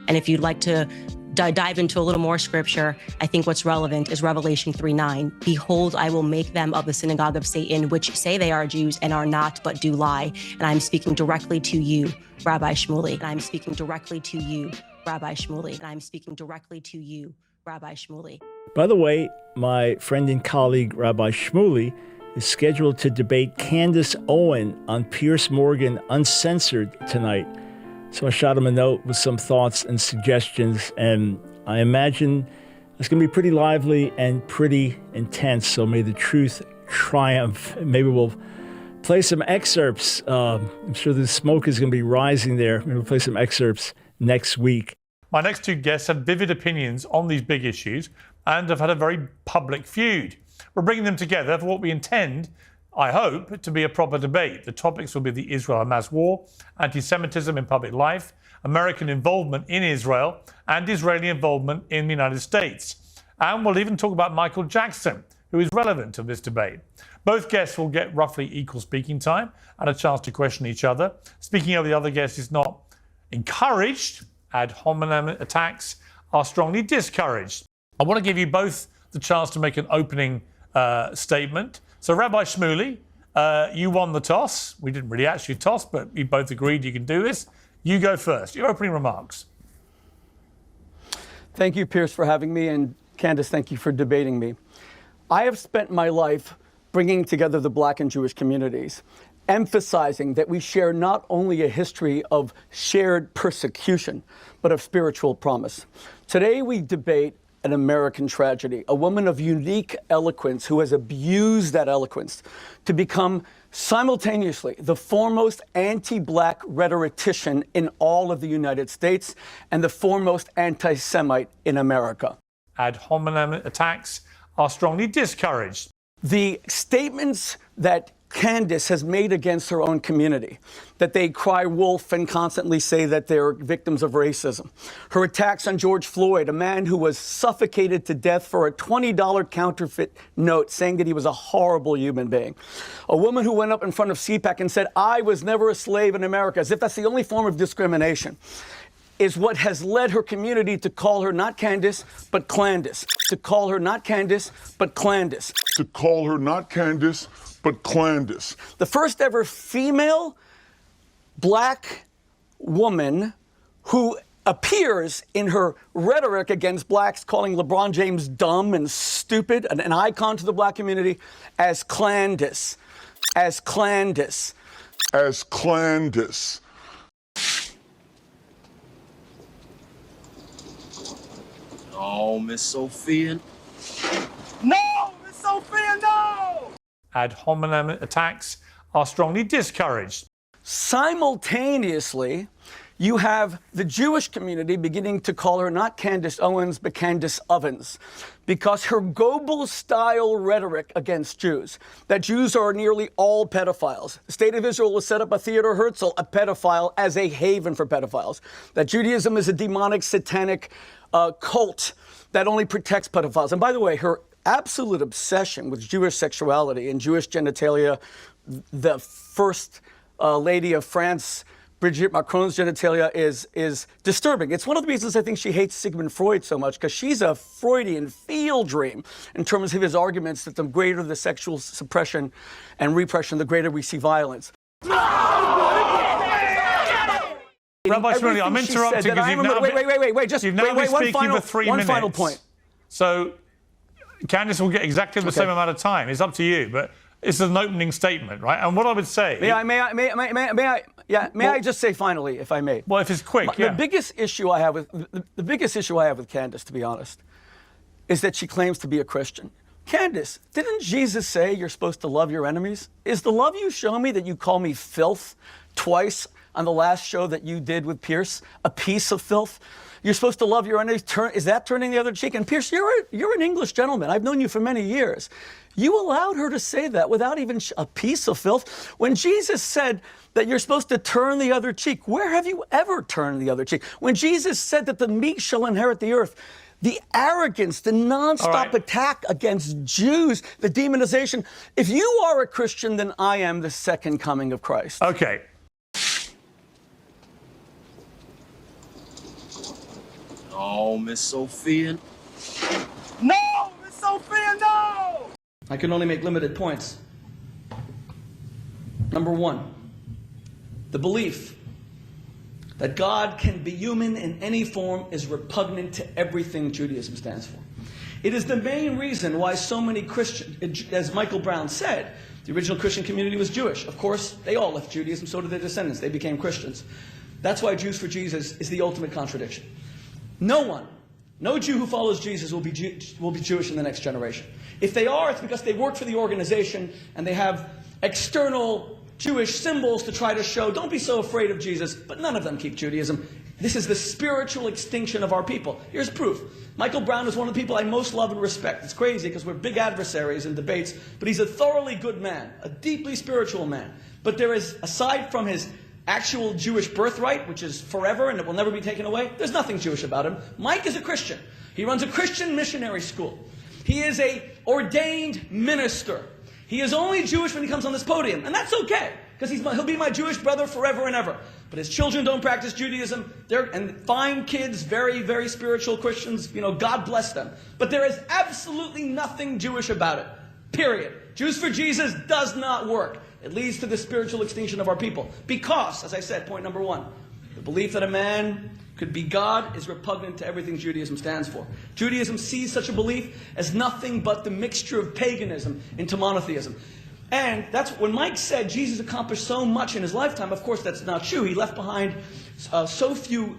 And if you'd like to dive into a little more scripture, I think what's relevant is Revelation 3:9. Behold, I will make them of the synagogue of Satan, which say they are Jews and are not, but do lie. And I'm speaking directly to you, Rabbi Shmuley. And I'm speaking directly to you, Rabbi Shmuley. And I'm speaking directly to you, Rabbi Shmuley. By the way, my friend and colleague, Rabbi Shmuley, is scheduled to debate Candace Owens on Piers Morgan Uncensored tonight. So I shot him a note with some thoughts and suggestions, and I imagine it's going to be pretty lively and pretty intense, so may the truth triumph. Maybe we'll play some excerpts. I'm sure the smoke is going to be rising there. Maybe we'll play some excerpts next week. My next two guests have vivid opinions on these big issues and have had a very public feud. We're bringing them together for what we intend, I hope, to be a proper debate. The topics will be the Israel-Hamas war, anti-Semitism in public life, American involvement in Israel, and Israeli involvement in the United States. And we'll even talk about Michael Jackson, who is relevant to this debate. Both guests will get roughly equal speaking time and a chance to question each other. Speaking of the other guests is not encouraged. Ad hominem attacks are strongly discouraged. I want to give you both the chance to make an opening statement. So, Rabbi Shmuley, you won the toss. We didn't really actually toss, but we both agreed you can do this. You go first. Your opening remarks. Thank you, Piers, for having me, and Candace, thank you for debating me. I have spent my life bringing together the Black and Jewish communities, emphasizing that we share not only a history of shared persecution, but of spiritual promise. Today we debate an American tragedy, a woman of unique eloquence who has abused that eloquence to become simultaneously the foremost anti-Black rhetorician in all of the United States and the foremost anti-Semite in America. Ad hominem attacks are strongly discouraged. The statements that Candace has made against her own community, that they cry wolf and constantly say that they're victims of racism. Her attacks on George Floyd, a man who was suffocated to death for a $20 counterfeit note saying that he was a horrible human being. A woman who went up in front of CPAC and said, I was never a slave in America, as if that's the only form of discrimination, is what has led her community to call her not Candace, but Klandace. To call her not Candace, but Klandace. To call her not Candace, but Klandace. The first ever female Black woman who appears in her rhetoric against Blacks, calling LeBron James dumb and stupid, an icon to the Black community, as Klandace. As Klandace. As Klandace. Oh, Miss Sophia. No, Miss Sophia, no! Ad hominem attacks are strongly discouraged. Simultaneously, you have the Jewish community beginning to call her not Candace Owens, but Candace Ovens, because her Goebbels-style rhetoric against Jews, that Jews are nearly all pedophiles. The State of Israel will set up a Theodor Herzl, a pedophile, as a haven for pedophiles. That Judaism is a demonic, satanic cult that only protects pedophiles. And by the way, her absolute obsession with Jewish sexuality and Jewish genitalia, the first lady of France, Brigitte Macron's genitalia, is disturbing. It's one of the reasons I think she hates Sigmund Freud so much, because she's a Freudian field dream in terms of his arguments that the greater the sexual suppression and repression, the greater we see violence. Rabbi Shmuley, I'm interrupting because you've now been speaking for 3 minutes. One final point. So Candace will get exactly the same amount of time. It's up to you, but it's an opening statement, right? And what I would say... May I just say finally, if I may? Well, if it's quick, The biggest issue I have with Candace, to be honest, is that she claims to be a Christian. Candace, didn't Jesus say you're supposed to love your enemies? Is the love you show me that you call me filth twice on the last show that you did with Pierce a piece of filth? You're supposed to love your enemies. Is that turning the other cheek? And Pierce, you're an English gentleman. I've known you for many years. You allowed her to say that without even a piece of filth. When Jesus said that you're supposed to turn the other cheek, where have you ever turned the other cheek? When Jesus said that the meek shall inherit the earth, the arrogance, the nonstop attack against Jews, the demonization. If you are a Christian, then I am the second coming of Christ. Okay. No, Miss Sophia. No, Miss Sophia, no! I can only make limited points. Number one, the belief that God can be human in any form is repugnant to everything Judaism stands for. It is the main reason why so many Christians, as Michael Brown said, the original Christian community was Jewish. Of course, they all left Judaism, so did their descendants. They became Christians. That's why Jews for Jesus is the ultimate contradiction. No Jew who follows Jesus will be Jewish in the next generation. If they are, it's because they work for the organization and they have external Jewish symbols to try to show, don't be so afraid of Jesus, but none of them keep Judaism. This is the spiritual extinction of our people. Here's proof. Michael Brown is one of the people I most love and respect. It's crazy because we're big adversaries in debates, but he's a thoroughly good man, a deeply spiritual man. But there is, aside from his actual Jewish birthright, which is forever and it will never be taken away, there's nothing Jewish about him. Mike is a Christian. He runs a Christian missionary school. He is an ordained minister. He is only Jewish when he comes on this podium, and that's okay, because he'll be my Jewish brother forever and ever. But his children don't practice Judaism. They're fine kids, very, very spiritual Christians. God bless them. But there is absolutely nothing Jewish about it. Period. Jews for Jesus does not work. It leads to the spiritual extinction of our people. Because, as I said, point number one, the belief that a man could be God is repugnant to everything Judaism stands for. Judaism sees such a belief as nothing but the mixture of paganism into monotheism. And that's when Mike said Jesus accomplished so much in his lifetime. Of course, that's not true. He left behind so few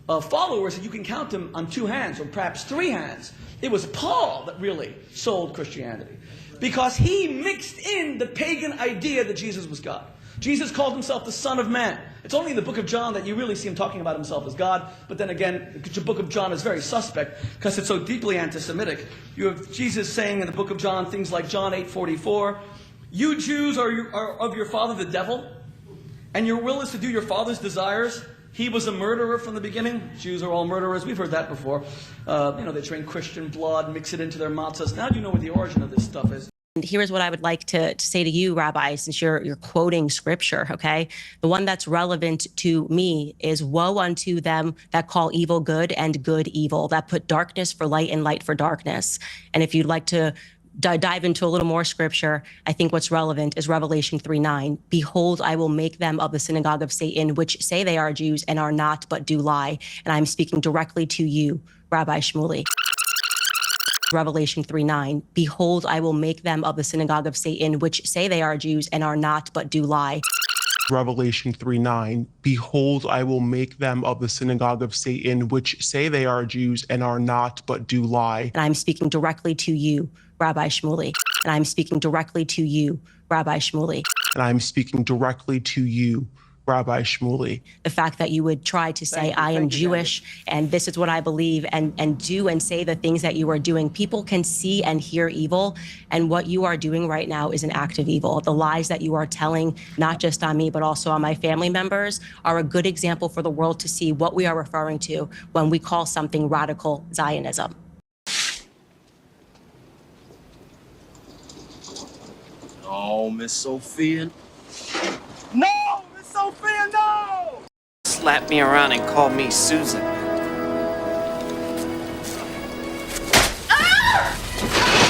followers that you can count them on two hands, or perhaps three hands. It was Paul that really sold Christianity, because he mixed in the pagan idea that Jesus was God. Jesus called himself the Son of Man. It's only in the book of John that you really see him talking about himself as God. But then again, the book of John is very suspect because it's so deeply anti-Semitic. You have Jesus saying in the book of John things like John 8:44, "You Jews are of your father the devil, and your will is to do your father's desires. He was a murderer from the beginning." Jews are all murderers. We've heard that before. They train Christian blood, mix it into their matzahs. Now you know what the origin of this stuff is. And here's what I would like to say to you, Rabbi, since you're quoting scripture, okay? The one that's relevant to me is, woe unto them that call evil good and good evil, that put darkness for light and light for darkness. And if you'd like to dive into a little more scripture, I think what's relevant is Revelation 3:9. Behold, I will make them of the synagogue of Satan, which say they are Jews and are not, but do lie. And I'm speaking directly to you, Rabbi Shmuley. Revelation 3:9. Behold, I will make them of the synagogue of Satan, which say they are Jews and are not, but do lie. Revelation 3:9. Behold, I will make them of the synagogue of Satan, which say they are Jews and are not, but do lie. And I'm speaking directly to you, Rabbi Shmuley. And I'm speaking directly to you, Rabbi Shmuley. And I'm speaking directly to you, Rabbi Shmuley. The fact that you would try to say, I am Jewish, and this is what I believe, and do and say the things that you are doing. People can see and hear evil, and what you are doing right now is an act of evil. The lies that you are telling, not just on me, but also on my family members, are a good example for the world to see what we are referring to when we call something radical Zionism. No, Miss Sophia. No, Miss Sophia, no! Slap me around and call me Susan.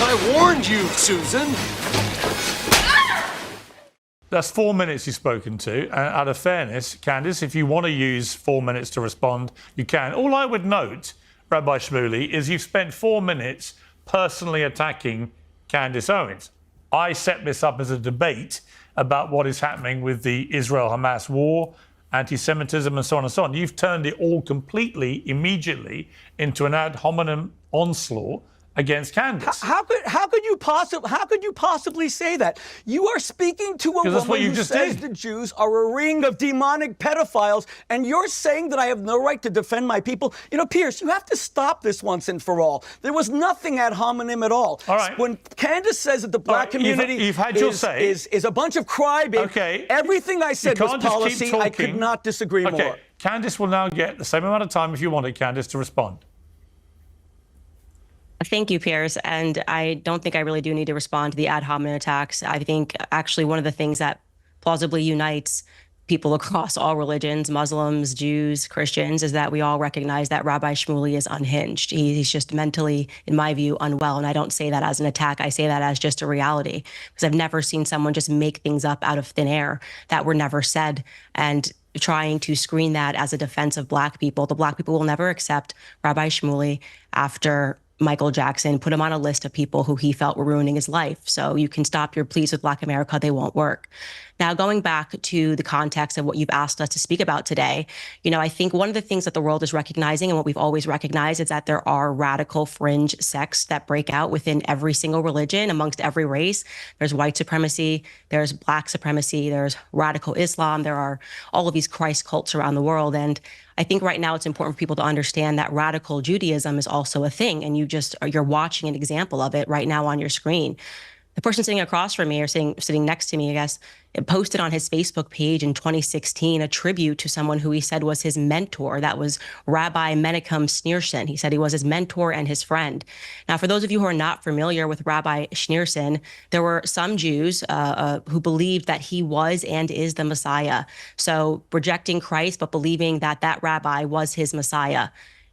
I warned you, Susan. That's 4 minutes you've spoken to. And out of fairness, Candace, if you want to use 4 minutes to respond, you can. All I would note, Rabbi Shmuley, is you've spent 4 minutes personally attacking Candace Owens. I set this up as a debate about what is happening with the Israel-Hamas war, anti-Semitism, and so on and so on. You've turned it all completely, immediately, into an ad hominem onslaught against Candace. How could you possibly say that? You are speaking to a woman who says the Jews are a ring of demonic pedophiles, and you're saying that I have no right to defend my people? Pierce, you have to stop this once and for all. There was nothing ad hominem at all. All right. When Candace says that the black community you've had your say. is a bunch of crybabies, okay. Everything I said was policy. I could not disagree more. Candace will now get the same amount of time, if you want it, Candace, to respond. Thank you, Pierce. And I don't think I really do need to respond to the ad hominem attacks. I think actually one of the things that plausibly unites people across all religions, Muslims, Jews, Christians, is that we all recognize that Rabbi Shmuley is unhinged. He's just mentally, in my view, unwell. And I don't say that as an attack. I say that as just a reality, because I've never seen someone just make things up out of thin air that were never said. And trying to screen that as a defense of Black people. The Black people will never accept Rabbi Shmuley after Michael Jackson put him on a list of people who he felt were ruining his life. So you can stop your pleas with Black America, they won't work. Now, going back to the context of what you've asked us to speak about today, I think one of the things that the world is recognizing, and what we've always recognized, is that there are radical fringe sects that break out within every single religion, amongst every race. There's white supremacy, there's Black supremacy, there's radical Islam, there are all of these Christ cults around the world. And I think right now it's important for people to understand that radical Judaism is also a thing, and you're watching an example of it right now on your screen. The person sitting across from me, or sitting next to me, I guess, it posted on his Facebook page in 2016 a tribute to someone who he said was his mentor. That was Rabbi Mendel Schneerson. He said he was his mentor and his friend. Now, for those of you who are not familiar with Rabbi Schneerson, there were some Jews who believed that he was and is the Messiah. So rejecting Christ, but believing that that rabbi was his Messiah.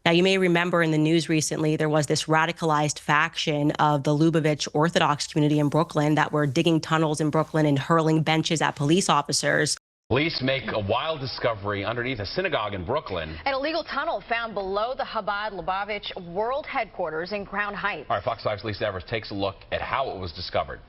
Now, you may remember in the news recently, there was this radicalized faction of the Lubavitch Orthodox community in Brooklyn that were digging tunnels in Brooklyn and hurling benches at police officers. Police make a wild discovery underneath a synagogue in Brooklyn. An illegal tunnel found below the Chabad Lubavitch World Headquarters in Crown Heights. All right, Fox 5's Lisa Evers takes a look at how it was discovered.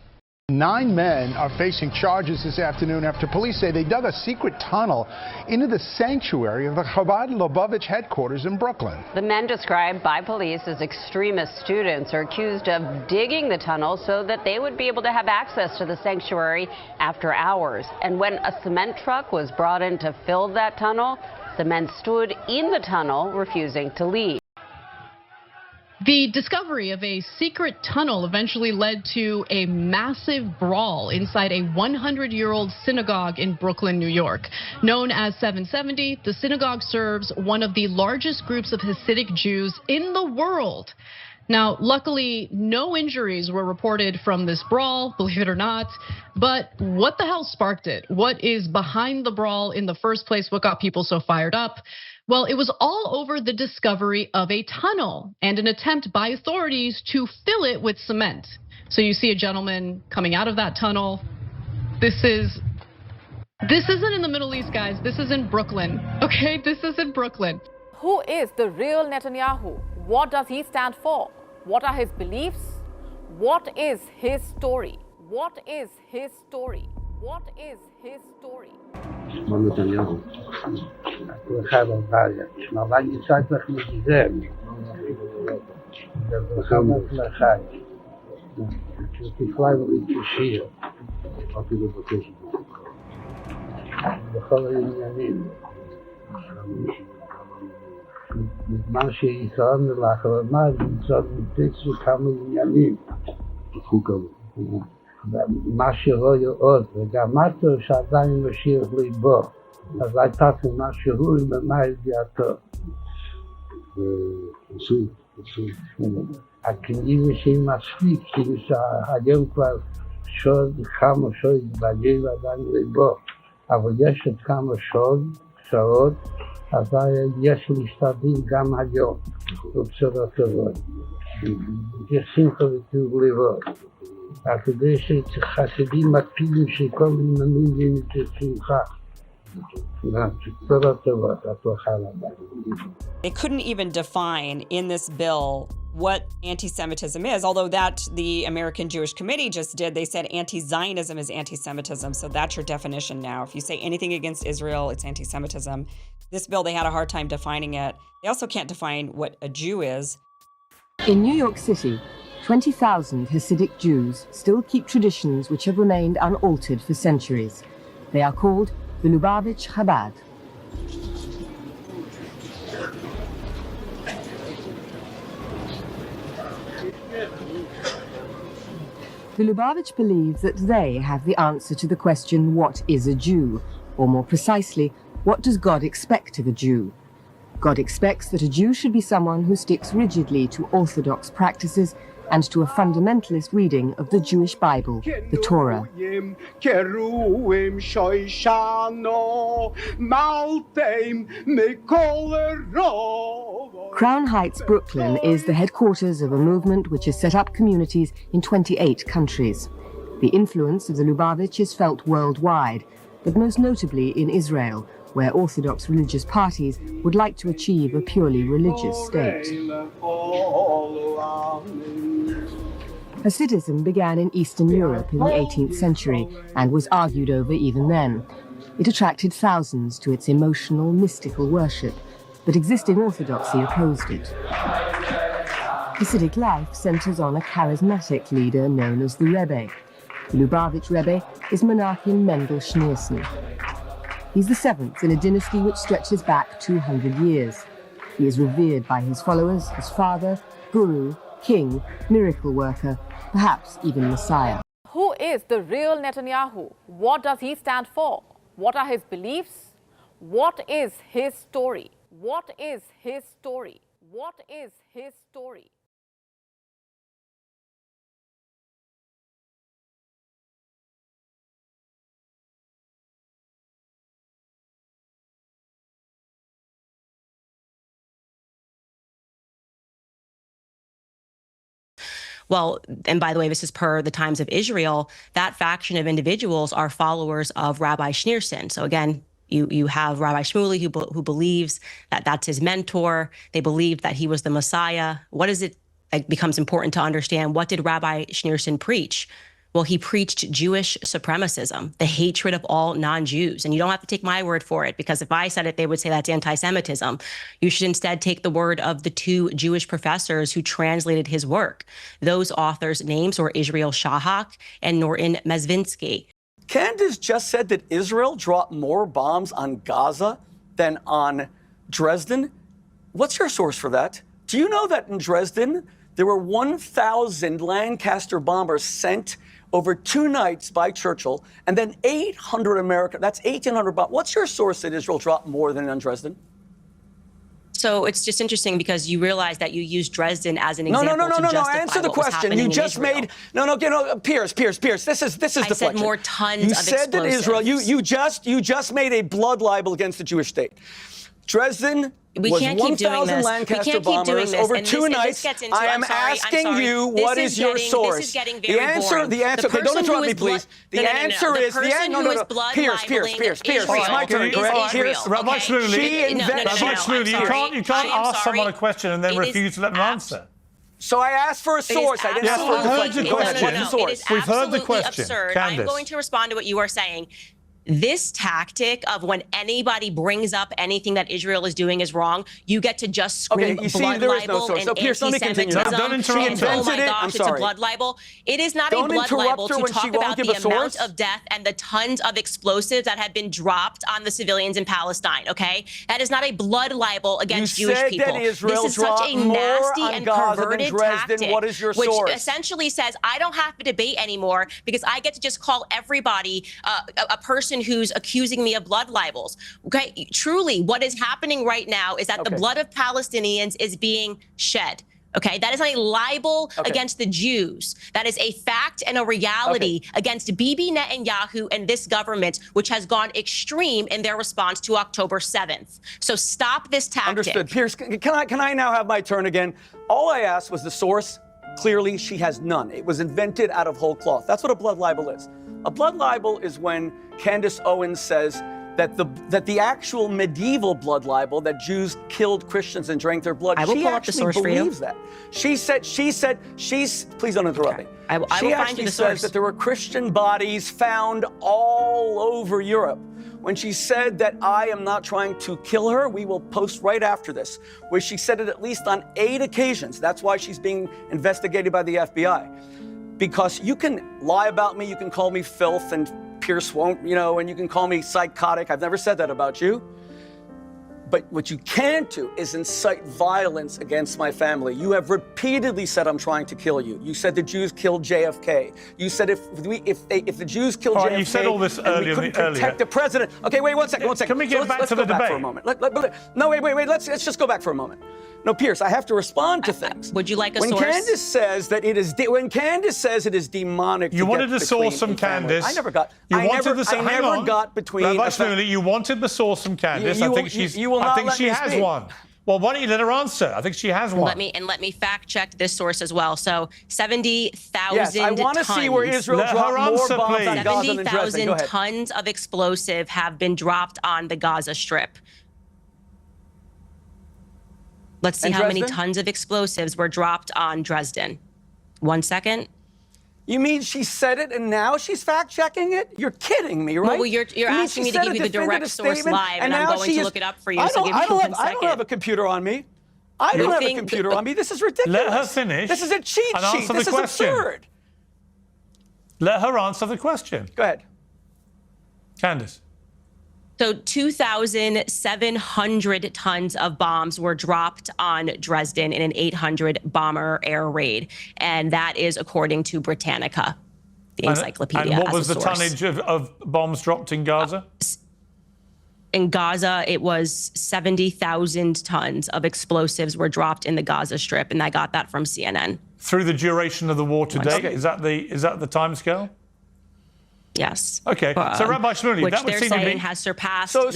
9 men are facing charges this afternoon after police say they dug a secret tunnel into the sanctuary of the Chabad Lubavitch headquarters in Brooklyn. The men, described by police as extremist students, are accused of digging the tunnel so that they would be able to have access to the sanctuary after hours. And when a cement truck was brought in to fill that tunnel, the men stood in the tunnel, refusing to leave. The discovery of a secret tunnel eventually led to a massive brawl inside a 100-year-old synagogue in Brooklyn, New York. Known as 770, the synagogue serves one of the largest groups of Hasidic Jews in the world. Now, luckily, no injuries were reported from this brawl, believe it or not. But what the hell sparked it? What is behind the brawl in the first place? What got people so fired up? Well, it was all over the discovery of a tunnel and an attempt by authorities to fill it with cement. So you see a gentleman coming out of that tunnel. This isn't in the Middle East, guys. This is in Brooklyn, okay? This is in Brooklyn. Who is the real Netanyahu? What does he stand for? What are his beliefs? What is his story? What is his story? What is his story? Netanyahu. בזמן שישראל לאחרונה נמצאת בפיצו כמה עניינים. מה שלא יאות, וגם מטו שעדיין משאיר ליבו. אז הייתה משהו במה ידיעתו. הכנראה שהיא מספיק, כאילו שהיום כבר שוד, כמה שוד בגיר ועדיין ליבו. אבל יש עוד כמה שעות, אז יש להשתדל גם היום, בבשורות טובות. יש שמחה וטוב לבוא. כדי שחסידים מקפידים שכל מיני את שמחה. They couldn't even define in this bill what anti-Semitism is, although that the American Jewish Committee just did. They said anti-Zionism is anti-Semitism, so that's your definition now. If you say anything against Israel, it's anti-Semitism. This bill, they had a hard time defining it. They also can't define what a Jew is. In New York City, 20,000 Hasidic Jews still keep traditions which have remained unaltered for centuries. They are called the Lubavitch Chabad. The Lubavitch believe that they have the answer to the question, what is a Jew? Or more precisely, what does God expect of a Jew? God expects that a Jew should be someone who sticks rigidly to orthodox practices and to a fundamentalist reading of the Jewish Bible, the Torah. Crown Heights, Brooklyn is the headquarters of a movement which has set up communities in 28 countries. The influence of the Lubavitch is felt worldwide, but most notably in Israel, where Orthodox religious parties would like to achieve a purely religious state. Hasidism began in Eastern Europe in the 18th century and was argued over even then. It attracted thousands to its emotional, mystical worship, but existing orthodoxy opposed it. Hasidic life centers on a charismatic leader known as the Rebbe. The Lubavitch Rebbe is Menachem Mendel Schneerson. He's the seventh in a dynasty which stretches back 200 years. He is revered by his followers as father, guru, king, miracle worker, perhaps even Messiah. Who is the real Netanyahu? What does he stand for? What are his beliefs? What is his story? What is his story? What is his story? Well, and by the way, this is per the Times of Israel, that faction of individuals are followers of Rabbi Shneerson. So again, you have Rabbi Shmuley who believes that that's his mentor. They believed that he was the Messiah. What is it that becomes important to understand? What did Rabbi Shneerson preach? Well, he preached Jewish supremacism, the hatred of all non-Jews. And you don't have to take my word for it, because if I said it, they would say that's anti-Semitism. You should instead take the word of the two Jewish professors who translated his work. Those authors' names were Israel Shahak and Norin Mezvinsky. Candace just said that Israel dropped more bombs on Gaza than on Dresden. What's your source for that? Do you know that in Dresden, there were 1,000 Lancaster bombers sent over 2 nights by Churchill, and then 800 American, that's 1,800 bombs. What's your source that Israel dropped more than on Dresden? So it's just interesting because you realize that you use Dresden as an example to justify answer the what was question. happening You just in Israel. made, Pierce, this is deflection. I said more tons you of said that Israel, you just made a blood libel against the Jewish state. Dresden was 1,000 Lancaster bombers over 2 nights. I am asking you, what is your source? This is getting very boring. The answer, okay, don't interrupt me, please. The answer is, Pierce, it's my turn, correct? Pierce, Rabbi Shmuley, Rabbi Shmuley, you can't ask someone a question and then refuse to let them answer. So I asked for a source. I didn't ask for a question. Go ahead. What's the source? We've heard the question. Absurd. Candace. I'm going to respond to what you are saying. This tactic of when anybody brings up anything that Israel is doing is wrong, you get to just scream blood libel and anti-Semitism. Don't interrupt oh my gosh, it's a blood libel. It is not a blood libel to talk about the amount of death and the tons of explosives that have been dropped on the civilians in Palestine, okay? That is not a blood libel against Jewish people. This is such a nasty and perverted tactic, what is your which source? essentially says, I don't have to debate anymore because I get to just call everybody a person who's accusing me of blood libels. Okay, truly, what is happening right now is that the blood of Palestinians is being shed. Okay, that is not a libel against the Jews. That is a fact and a reality against Bibi Netanyahu and this government, which has gone extreme in their response to October 7th. So stop this tactic. Understood. Pierce, can I now have my turn again? All I asked was the source. Clearly, she has none. It was invented out of whole cloth. That's what a blood libel is. A blood libel is when Candace Owens says that the actual medieval blood libel, that Jews killed Christians and drank their blood, she actually believes that. She said, please don't interrupt me. She actually says that there were Christian bodies found all over Europe. When she said that I am not trying to kill her, we will post right after this, where she said it at least on 8 occasions. That's why she's being investigated by the FBI. Because you can lie about me, you can call me filth, and Pierce won't, and you can call me psychotic. I've never said that about you. But what you can't do is incite violence against my family. You have repeatedly said I'm trying to kill you. You said the Jews killed JFK. You said if the Jews killed JFK, you said all this earlier. We couldn't protect the president. Okay, wait, one second. Can we get back to the debate for a moment? No, wait. Let's just go back for a moment. No, Pierce, I have to respond to things. Would you like a when source? Candace says that it is when Candace says it is demonic. You wanted the source from Candace. I never got. You I wanted never, the I never got between. Rabbi Shmuley, you wanted the source from Candace. I think she's. You will not I think let she me has speak. one. Well, why don't you let her answer? I think she has one. Let me fact check this source as well. So 70,000 Yes, I want to see where Israel dropped more bombs on Gaza than Dresden. Go 70,000 ahead. tons of explosive have been dropped on the Gaza Strip. Let's see how many tons of explosives were dropped on Dresden. 1 second. You mean she said it and now she's fact-checking it? You're kidding me, right? Well, you're asking me to give you the direct source live, and I'm going to look it up for you, so give me 1 second. I don't have a computer on me. I don't have a computer on me. This is ridiculous. Let her finish. This is a cheat sheet. This is absurd. Let her answer the question. Go ahead. Candace. So 2,700 tons of bombs were dropped on Dresden in an 800 bomber air raid. And that is according to Britannica, the encyclopedia. And what was the tonnage of bombs dropped in Gaza? In Gaza, it was 70,000 tons of explosives were dropped in the Gaza Strip, and I got that from CNN. Through the duration of the war to date? Is that the timescale? Yes. Okay. So Rabbi Shmuley, which that would they're seem to saying be has surpassed So let's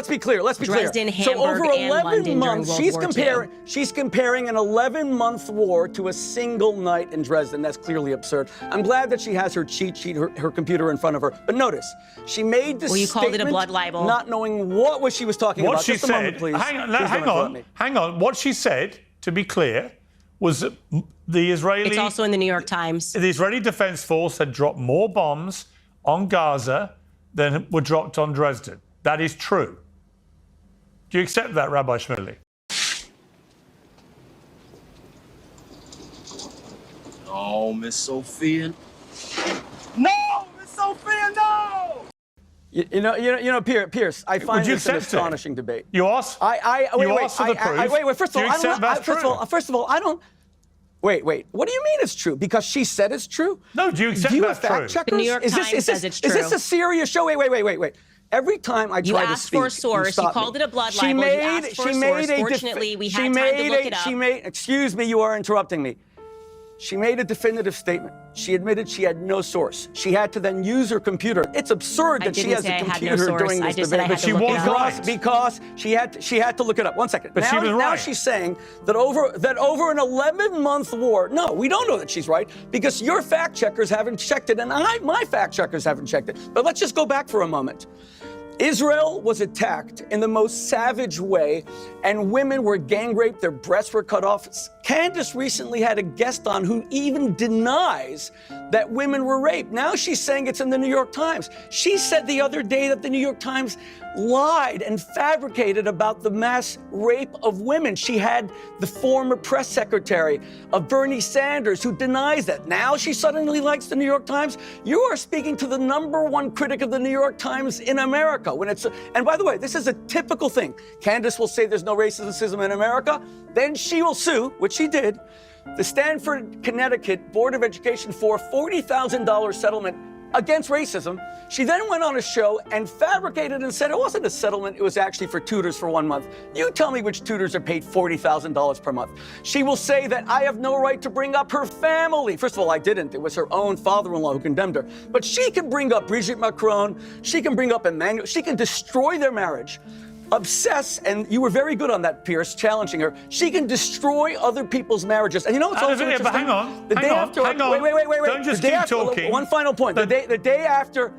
be clear. Let's be Dresden, clear. So Hamburg, over and 11 London months, during World War II. she's comparing an 11-month war to a single night in Dresden. That's clearly absurd. I'm glad that she has her cheat sheet, her computer in front of her. But notice, she made this you called it a statement blood libel. not knowing what she was talking about. What she Just a said. moment, please. Hang on. What she said, to be clear, was that the Israeli. It's also in the New York Times. The Israeli Defense Force had dropped more bombs on Gaza than were dropped on Dresden. That is true. Do you accept that, Rabbi Shmuley? No, Miss Sophia. No, Miss Sophia, no! You know, Pierce. I find this an astonishing debate. You asked. Wait. First of all, first of all, I don't. Wait. What do you mean it's true? Because she said it's true? No, do you accept that's true? Fact checkers? The New York Times says it's true. Is this a serious show? Wait. Every time I try to speak, you asked for a source. You called it a blood libel. You asked for a source. Fortunately, we had time to look it up. Excuse me, you are interrupting me. She made a definitive statement. She admitted she had no source. She had to then use her computer. It's absurd that she has a computer during this debate. But she was right. Because she had to look it up. 1 second. But she was right. Now she's saying that over an 11-month war. No, we don't know that she's right because your fact checkers haven't checked it, and my fact checkers haven't checked it. But let's just go back for a moment. Israel was attacked in the most savage way, and women were gang raped, their breasts were cut off. Candace recently had a guest on who even denies that women were raped. Now she's saying it's in the New York Times. She said the other day that the New York Times lied and fabricated about the mass rape of women. She had the former press secretary of Bernie Sanders who denies that. Now she suddenly likes the New York Times. You are speaking to the #1 critic of the New York Times in America. And by the way, this is a typical thing. Candace will say there's no racism in America. Then she will sue, which she did, the Stanford, Connecticut Board of Education for a $40,000 settlement against racism. She then went on a show and fabricated and said it wasn't a settlement, it was actually for tutors for 1 month. You tell me which tutors are paid $40,000 per month. She will say that I have no right to bring up her family. First of all, I didn't. It was her own father-in-law who condemned her. But she can bring up Brigitte Macron, she can bring up Emmanuel, she can destroy their marriage. Obsess, and you were very good on that, Pierce, challenging her. She can destroy other people's marriages. And you know what's also interesting? But hang on. The day after. Wait. Don't just keep talking. One final point. The day after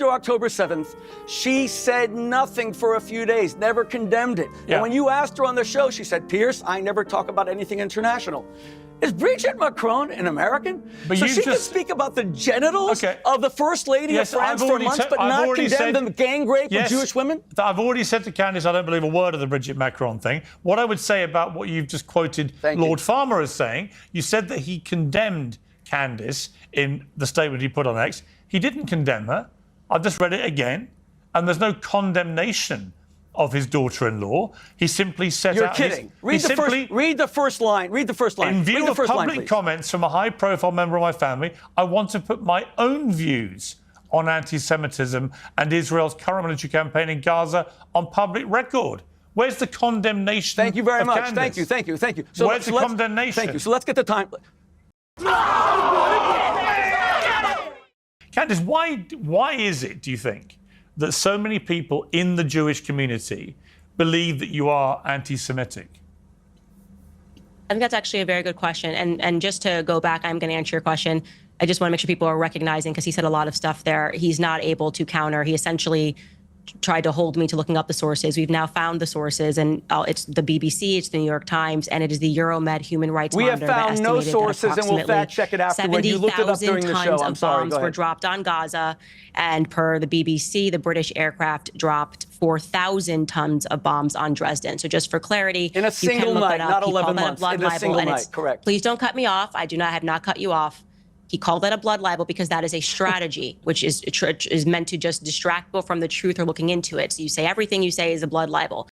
October 7th, she said nothing for a few days, never condemned it. Yeah. And when you asked her on the show, she said, Pierce, I never talk about anything international. Is Brigitte Macron an American? But so she can speak about the genitals of the First Lady of France for months, but not condemn the gang rape of Jewish women? I've already said to Candace, I don't believe a word of the Brigitte Macron thing. What I would say about what you've just quoted Lord Farmer as saying, you said that he condemned Candace in the statement he put on X. He didn't condemn her. I've just read it again. And there's no condemnation of his daughter-in-law. He simply set You're out... kidding. Read the first line. In view of public comments from a high-profile member of my family, I want to put my own views on anti-Semitism and Israel's current military campaign in Gaza on public record. Where's the condemnation? Thank you very much. Candace? Thank you. So where's the condemnation? Thank you. So let's get the time. Candace, why is it, do you think, that so many people in the Jewish community believe that you are anti-Semitic? I think that's actually a very good question. And just to go back, I'm going to answer your question. I just want to make sure people are recognizing, because he said a lot of stuff there, he's not able to counter. He essentially tried to hold me to looking up the sources. We've now found the sources, and it's the BBC, it's the New York Times, and it is the Euromed Human Rights Monitor. We have found no sources, and we'll fact check it afterward. You looked it up during the show. I'm sorry. Bombs were dropped on Gaza, and per the BBC, the British aircraft dropped 4,000 tons of bombs on Dresden. So just for clarity, in a single night, not 11 months. In a single night, correct. Please don't cut me off. I have not cut you off. He called that a blood libel because that is a strategy, which is meant to just distract people from the truth or looking into it. So you say everything you say is a blood libel.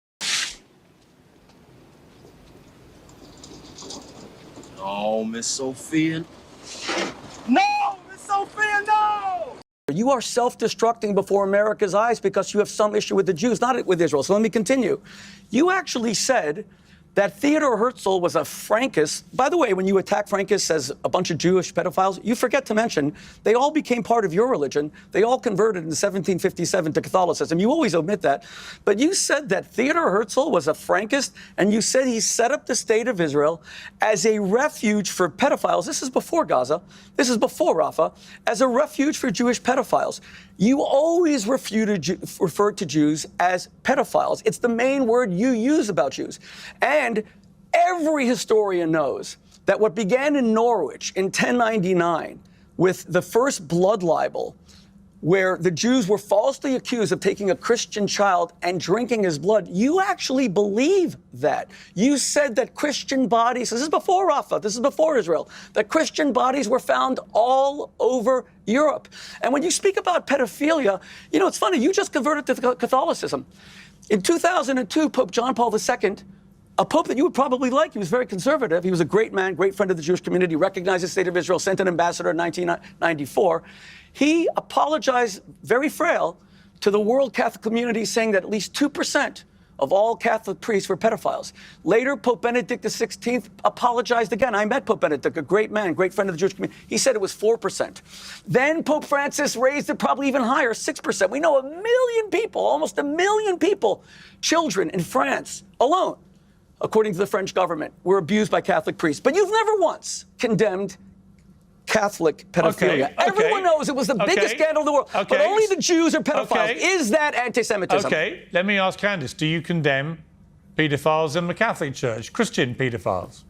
No, Miss Sophia. No, Miss Sophia, no! You are self-destructing before America's eyes because you have some issue with the Jews, not with Israel. So let me continue. You actually said that Theodor Herzl was a Frankist. By the way, when you attack Frankists as a bunch of Jewish pedophiles, you forget to mention they all became part of your religion. They all converted in 1757 to Catholicism. You always omit that. But you said that Theodor Herzl was a Frankist, and you said he set up the state of Israel as a refuge for pedophiles. This is before Gaza. This is before Rafah, as a refuge for Jewish pedophiles. You always refer to Jews as pedophiles. It's the main word you use about Jews. And every historian knows that what began in Norwich in 1099 with the first blood libel, where the Jews were falsely accused of taking a Christian child and drinking his blood, you actually believe that. You said that Christian bodies, this is before Rafah, this is before Israel, that Christian bodies were found all over Europe. And when you speak about pedophilia, you know, it's funny, you just converted to Catholicism. In 2002, Pope John Paul II, a pope that you would probably like, he was very conservative. He was a great man, great friend of the Jewish community, recognized the state of Israel, sent an ambassador in 1994. He apologized, very frail, to the world Catholic community, saying that at least 2% of all Catholic priests were pedophiles. Later, Pope Benedict XVI apologized again. I met Pope Benedict, a great man, great friend of the Jewish community. He said it was 4%. Then Pope Francis raised it probably even higher, 6%. We know 1 million people, almost 1 million people, children in France alone, according to the French government, were abused by Catholic priests. But you've never once condemned Catholic pedophilia. Okay. Everyone knows it was the biggest scandal in the world. Okay. But only the Jews are pedophiles. Is that anti-Semitism? Okay, let me ask Candace, do you condemn pedophiles in the Catholic Church, Christian pedophiles?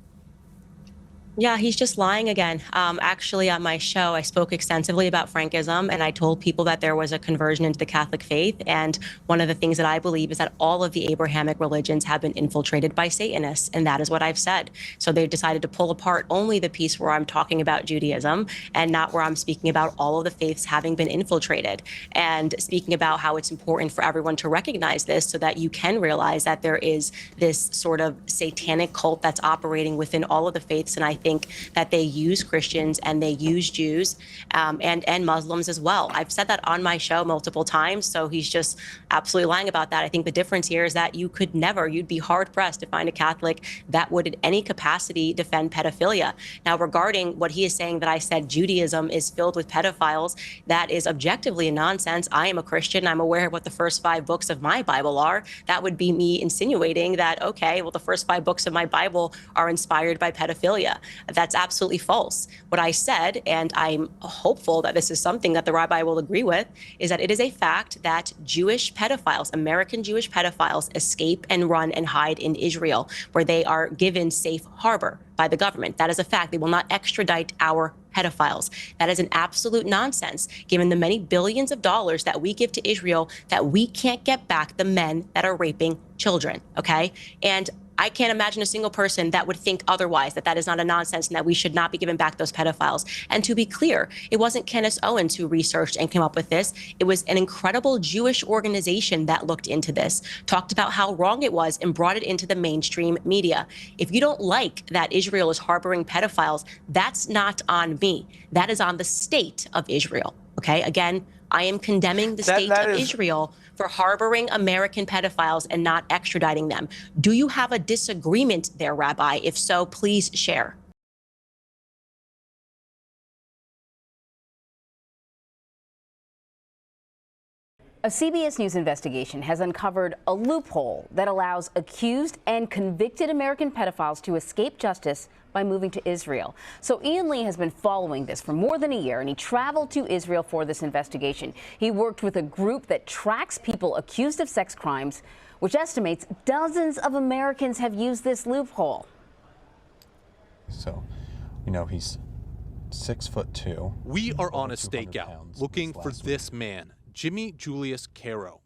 Yeah, he's just lying again. Actually, on my show, I spoke extensively about Frankism, and I told people that there was a conversion into the Catholic faith. And one of the things that I believe is that all of the Abrahamic religions have been infiltrated by Satanists, and that is what I've said. So they've decided to pull apart only the piece where I'm talking about Judaism and not where I'm speaking about all of the faiths having been infiltrated, and speaking about how it's important for everyone to recognize this so that you can realize that there is this sort of satanic cult that's operating within all of the faiths. And I think that they use Christians and they use Jews and Muslims as well. I've said that on my show multiple times, so he's just absolutely lying about that. I think the difference here is that you'd be hard-pressed to find a Catholic that would in any capacity defend pedophilia. Now, regarding what he is saying that I said Judaism is filled with pedophiles, that is objectively a nonsense. I am a Christian. I'm aware of what the first 5 books of my Bible are. That would be me insinuating that, okay, well, the first 5 books of my Bible are inspired by pedophilia. That's absolutely false. What I said, and I'm hopeful that this is something that the rabbi will agree with, is that it is a fact that Jewish pedophiles, American Jewish pedophiles, escape and run and hide in Israel, where they are given safe harbor by the government. That is a fact. They will not extradite our pedophiles. That is an absolute nonsense, given the many billions of dollars that we give to Israel, that we can't get back the men that are raping children, okay? And I can't imagine a single person that would think otherwise, that is not a nonsense and that we should not be giving back those pedophiles. And to be clear, it wasn't Candace Owens who researched and came up with this. It was an incredible Jewish organization that looked into this, talked about how wrong it was, and brought it into the mainstream media. If you don't like that Israel is harboring pedophiles, that's not on me. That is on the state of Israel. Okay, again, I am condemning the state of Israel for harboring American pedophiles and not extraditing them. Do you have a disagreement there, Rabbi? If so, please share. A CBS News investigation has uncovered a loophole that allows accused and convicted American pedophiles to escape justice by moving to Israel. So Ian Lee has been following this for more than a year, and he traveled to Israel for this investigation. He worked with a group that tracks people accused of sex crimes, which estimates dozens of Americans have used this loophole. So, you know, he's 6'2". We are on a stakeout looking for this man, Jimmy Julius Caro,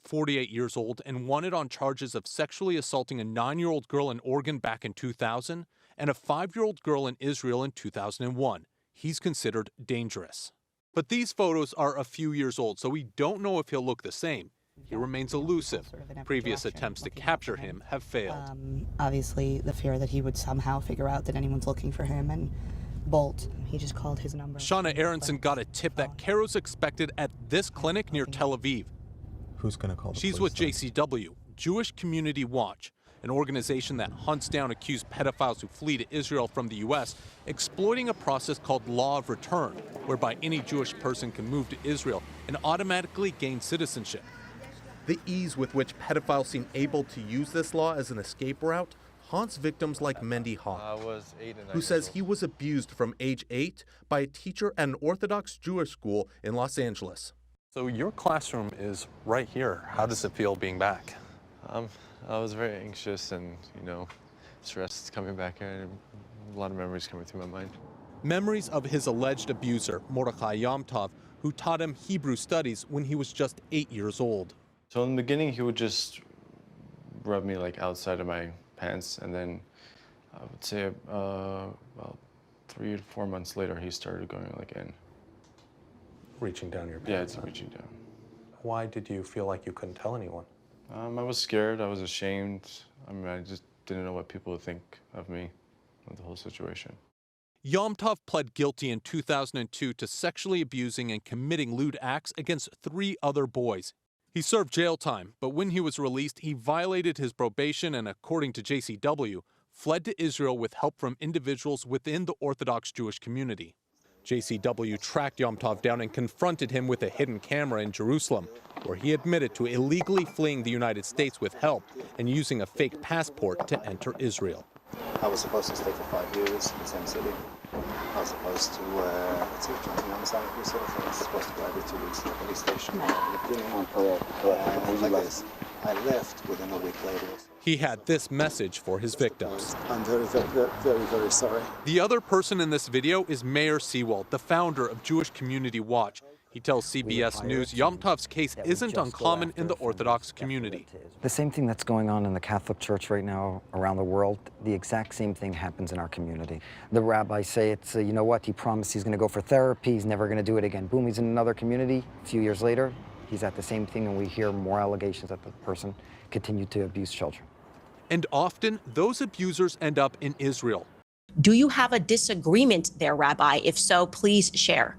48 years old and wanted on charges of sexually assaulting a 9-year-old girl in Oregon back in 2000 and a 5-year-old girl in Israel in 2001. He's considered dangerous. But these photos are a few years old, so we don't know if he'll look the same. He remains elusive. Previous attempts to capture him have failed. Obviously, the fear that he would somehow figure out that anyone's looking for him and bolt. He just called his number. Shauna Aronson got a tip that Caro's expected at this clinic near Tel Aviv. Who's going to call the She's with JCW, Jewish Community Watch, an organization that hunts down accused pedophiles who flee to Israel from the U.S., exploiting a process called law of return, whereby any Jewish person can move to Israel and automatically gain citizenship. The ease with which pedophiles seem able to use this law as an escape route haunts victims like Mendy Hawk, who says he was abused from age 8 by a teacher at an Orthodox Jewish school in Los Angeles. So your classroom is right here. How does it feel being back? I was very anxious and, stressed coming back here. A lot of memories coming through my mind. Memories of his alleged abuser, Mordechai Yom Tov, who taught him Hebrew studies when he was just 8 years old. So in the beginning, he would just rub me outside of my pants, and then I would say about 3 to 4 months later, he started going in. Reaching down your pants? Yeah, it's reaching down. Why did you feel like you couldn't tell anyone? I was scared, I was ashamed. I just didn't know what people would think of me, of the whole situation. Yom Tov pled guilty in 2002 to sexually abusing and committing lewd acts against 3 other boys. He served jail time, but when he was released, he violated his probation and, according to JCW, fled to Israel with help from individuals within the Orthodox Jewish community. JCW tracked Yom Tov down and confronted him with a hidden camera in Jerusalem, where he admitted to illegally fleeing the United States with help and using a fake passport to enter Israel. I was supposed to stay for 5 years in the same city. I was supposed to, I was supposed to go every 2 weeks to the police station. I left within a week later. He had this message for his victims. I'm very, very, very, very sorry. The other person in this video is Meir Seawald, the founder of Jewish Community Watch. He tells CBS News Yom Tov's case isn't uncommon in the Orthodox community. The same thing that's going on in the Catholic Church right now around the world, the exact same thing happens in our community. The rabbis say it's, you know what, he promised he's going to go for therapy, he's never going to do it again. Boom, he's in another community. A few years later, he's at the same thing, and we hear more allegations that the person continued to abuse children. And often, those abusers end up in Israel. Do you have a disagreement there, Rabbi? If so, please share.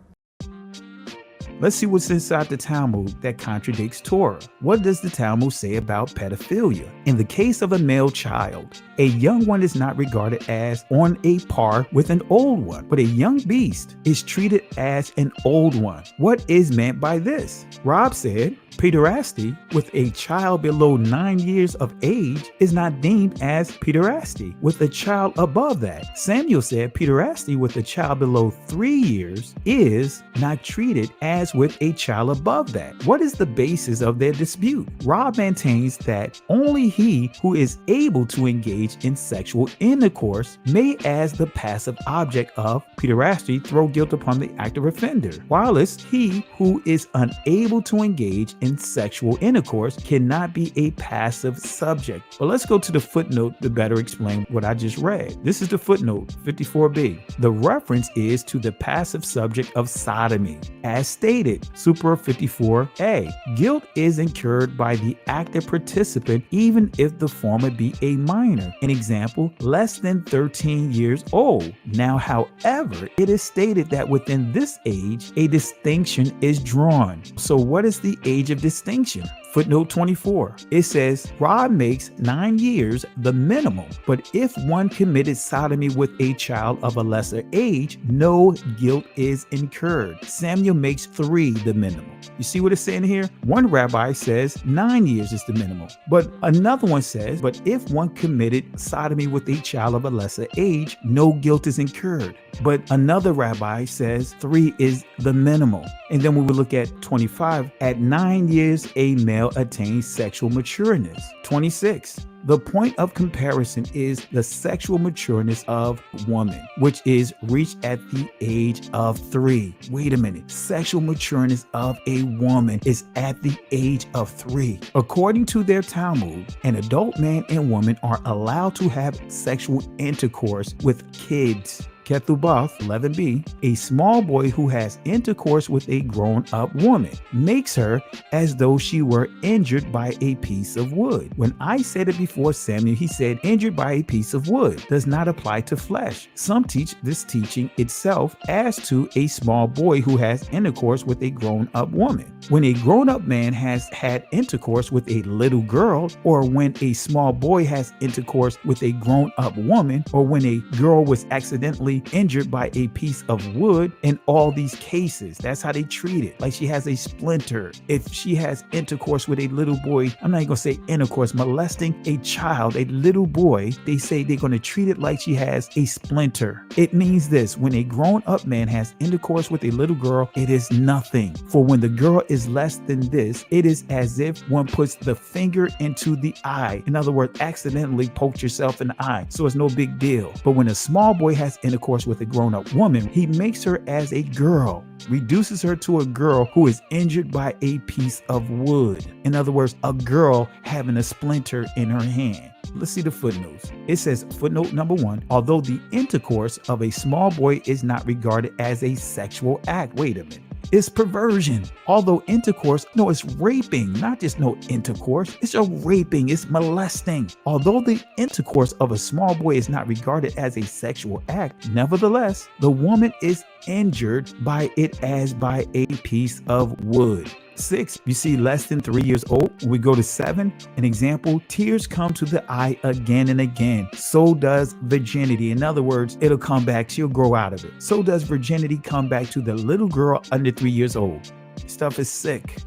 Let's see what's inside the Talmud that contradicts Torah. What does the Talmud say about pedophilia? In the case of a male child, a young one is not regarded as on a par with an old one, but a young beast is treated as an old one. What is meant by this? Rob said, pederasty with a child below 9 years of age is not deemed as pederasty with a child above that. Samuel said pederasty with a child below 3 years is not treated as with a child above that. What is the basis of their dispute? Rob maintains that only he who is able to engage in sexual intercourse may, as the passive object of pederasty, throw guilt upon the active offender, whilst he who is unable to engage in sexual intercourse cannot be a passive subject. But let's go to the footnote to better explain what I just read. This is the footnote 54b. The reference is to the passive subject of sodomy. As stated, Supra 54a, guilt is incurred by the active participant even if the former be a minor. An example, less than 13 years old. Now, however, it is stated that within this age, a distinction is drawn. So what is the age of distinction? Footnote 24. It says, Rod makes 9 years the minimum, but if one committed sodomy with a child of a lesser age, no guilt is incurred. Samuel makes 3 the minimum. You see what it's saying here? One rabbi says 9 years is the minimum, but another one says, but if one committed sodomy with a child of a lesser age, no guilt is incurred. But another rabbi says 3 is the minimum. And then when we look at 25, at 9 years, a male attains sexual matureness. 26. The point of comparison is the sexual matureness of woman, which is reached at the age of 3. Wait a minute. Sexual matureness of a woman is at the age of 3. According to their Talmud, an adult man and woman are allowed to have sexual intercourse with kids. Ketubah 11b, a small boy who has intercourse with a grown-up woman makes her as though she were injured by a piece of wood. When I said it before Samuel, he said injured by a piece of wood does not apply to flesh. Some teach this teaching itself as to a small boy who has intercourse with a grown-up woman. When a grown-up man has had intercourse with a little girl, or when a small boy has intercourse with a grown-up woman, or when a girl was accidentally injured by a piece of wood, in all these cases, that's how they treat it. Like she has a splinter. If she has intercourse with a little boy, I'm not even gonna say intercourse, molesting a child, a little boy, they say they're gonna treat it like she has a splinter. It means this: when a grown-up man has intercourse with a little girl, it is nothing. For when the girl is less than this, it is as if one puts the finger into the eye. In other words, accidentally poked yourself in the eye. So it's no big deal. But when a small boy has intercourse with a grown-up woman, he makes her as a girl, reduces her to a girl who is injured by a piece of wood. In other words, a girl having a splinter in her hand. Let's see the footnotes. It says, footnote number 1, although the intercourse of a small boy is not regarded as a sexual act. Wait a minute. It's perversion. Although intercourse, no, it's raping, not just no intercourse. It's a raping, it's molesting. Although the intercourse of a small boy is not regarded as a sexual act, nevertheless, the woman is injured by it as by a piece of wood. 6, you see less than 3 years old. We go to 7, an example, tears come to the eye again and again. So does virginity. In other words, it'll come back, she'll grow out of it. So does virginity come back to the little girl under 3 years old. Stuff is sick.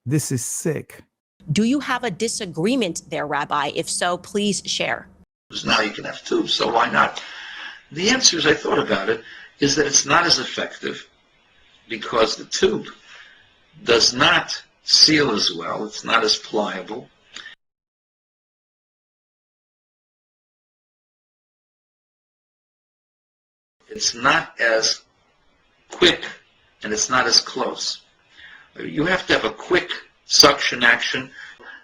This is sick. Do you have a disagreement there, Rabbi? If so, please share. Now you can have 2, so why not? The answer, as I thought about it, is that it's not as effective because the tube does not seal as well. It's not as pliable. It's not as quick, and it's not as close. You have to have a quick suction action.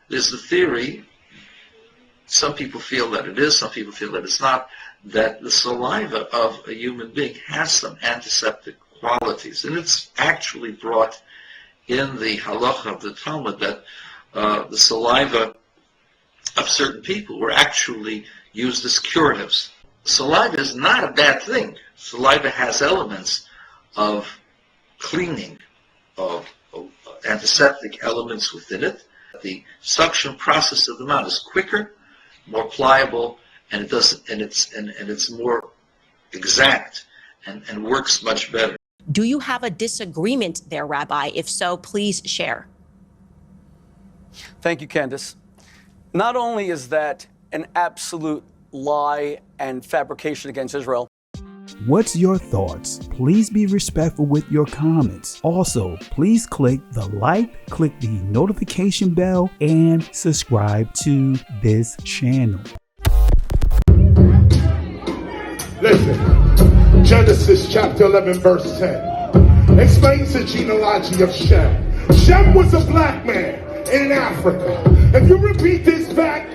There's the theory, some people feel that it is, some people feel that it's not, that the saliva of a human being has some antiseptic qualities. And it's actually brought in the halacha of the Talmud that the saliva of certain people were actually used as curatives. Saliva is not a bad thing. Saliva has elements of cleaning, of antiseptic elements within it. The suction process of the mouth is quicker, more pliable, and it's more exact and works much better. Do you have a disagreement there, Rabbi? If so, please share. Thank you, Candace. Not only is that an absolute lie and fabrication against Israel. What's your thoughts? Please be respectful with your comments. Also, please click the like, click the notification bell, and subscribe to this channel. Listen, Genesis chapter 11 verse 10 explains the genealogy of Shem. Shem was a black man. in Africa. If you repeat this back,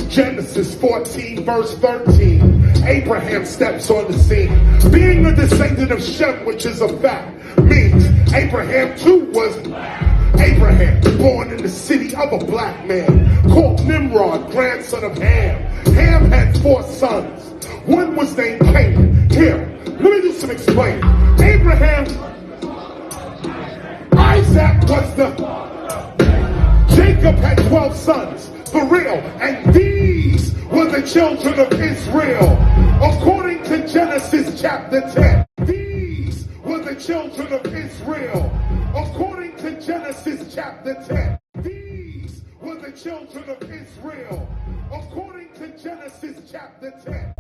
Genesis 14, verse 13, Abraham steps on the scene. Being a descendant of Shem, which is a fact, means Abraham too was Abraham, born in the city of a black man, called Nimrod, grandson of Ham. Ham had 4 sons. One was named Canaan. Here, let me do some explaining. Abraham, Isaac was Jacob had 12 sons, for real, and these were the children of Israel. According to Genesis chapter 10, these were the children of Israel. According to Genesis chapter 10, these were the children of Israel. According to Genesis chapter 10.